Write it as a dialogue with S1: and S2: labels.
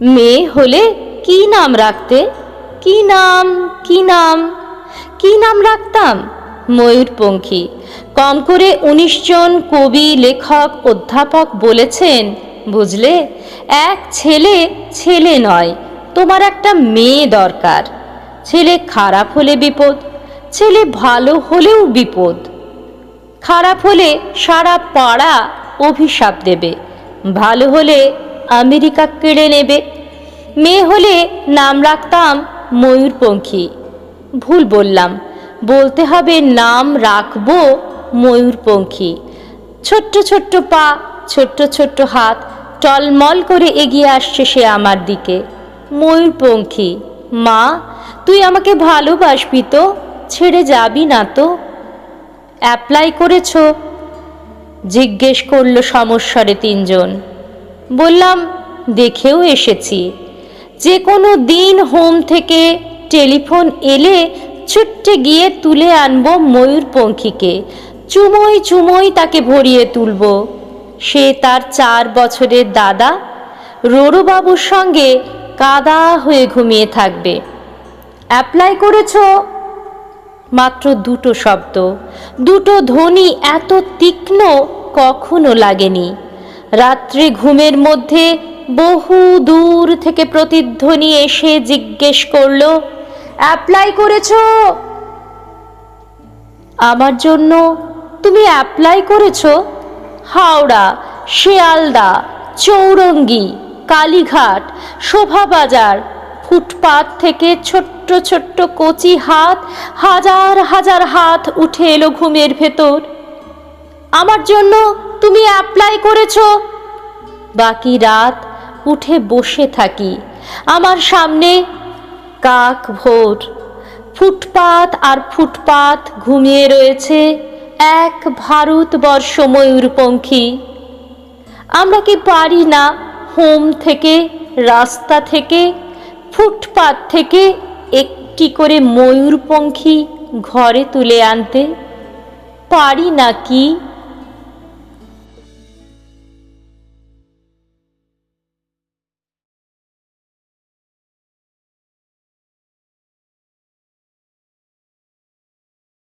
S1: মেয়ে হলে কি নাম রাখতে? কি নাম, কি নাম, কি নাম রাখতাম? ময়ূরপঙ্খী। কম করে ১৯ জন কবি, লেখক, অধ্যাপক বলেছেন, বুঝলে, এক ছেলে ছেলে নয়, তোমার একটা মেয়ে দরকার। ছেলে খারাপ হলে বিপদ, ছেলে ভালো হলেও বিপদ। খারাপ হলে সারা পাড়া অভিশাপ দেবে, ভালো হলে আমেরিকা কেড়ে নেবে। মেয়ে হলে নাম রাখতাম ময়ূরপঙ্খী। ভুল বললাম, বলতে হবে নাম রাখবো ময়ূরপঙ্খী। ছোট্ট ছোট্ট পা, ছোট্ট ছোট্ট হাত, টলমল করে এগিয়ে আসছে সে আমার দিকে। ময়ূরপঙ্খী, মা তুই আমাকে ভালোবাসবি তো? ছেড়ে যাবি না তো? অ্যাপ্লাই করেছো? জিজ্ঞেস করল সমস্বরে ৩ জন। বললাম, দেখেও এসেছি। যে কোনো দিন হোম থেকে টেলিফোন এলে ছুট্টে গিয়ে তুলে আনবো ময়ূরপঙ্খীকে, চুমোই চুমোই তাকে ভরিয়ে তুলব। সে তার ৪ বছরের দাদা রোরুবাবুর সঙ্গে কাদা হয়ে ঘুমিয়ে থাকবে। অ্যাপ্লাই করেছো? মাত্র ২টো শব্দ, ২টো ধ্বনি এত তীক্ষ্ণ কখনো লাগেনি। রাত্রে ঘুমের মধ্যে বহু দূর থেকে প্রতিধ্বনি এসে জিজ্ঞেস করল, অ্যাপ্লাই করেছো? আমার জন্য তুমি অ্যাপ্লাই করেছো? হাওড়া, শিয়ালদা, চৌরঙ্গি, কালীঘাট, শোভাবাজার, ফুটপাত থেকে ছোট্ট ছোট্ট কচি হাত, হাজার হাজার হাত উঠে এলো ঘুমের ভেতর। আমার জন্য তুমি অ্যাপ্লাই করেছো? বাকি রাত উঠে বসে থাকি আমার সামনে কাক ভোর। ফুটপাত আর ফুটপাত ঘুমিয়ে রয়েছে এক ভারতবর্ষ ময়ূরপঙ্খী। আমরা কি পারি না হোম থেকে, রাস্তা থেকে, ফুটপাত থেকে একটি করে ময়ূরপঙ্খী ঘরে তুলে আনতে? পারি না কি?